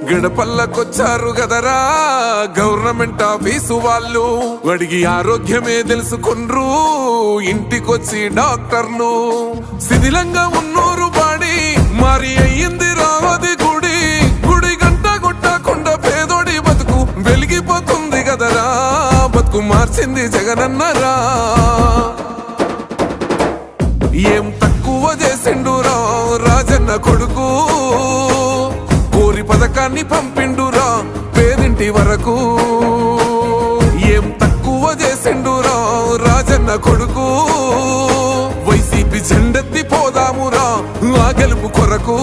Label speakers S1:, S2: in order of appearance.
S1: గడపల్లకొచ్చారు గదరా government office వాళ్ళు, అడిగి ఆరోగ్యమే తెలుసుకుండ్రు ఇంటికొచ్చి డాక్టర్లు. శిథిలంగా ఉన్నోరు బాడి మారి అయ్యింది రావది గుడి, గుడి గంట కొట్టకుండా పేదోడి బతుకు వెలిగిపోతుంది గదరా, బతుకు మార్చింది జగనన్నరా. ఏం తక్కువ చేసిండురా రాజన్న కొడుకు, కోరి పథకాన్ని పంపిండురా పేదింటి వరకు. ఏం తక్కువ చేసిండురా రాజన్న కొడుకు, వైసీపీ జెండెత్తి పోదామురా ఆ గెలుపు కొరకు.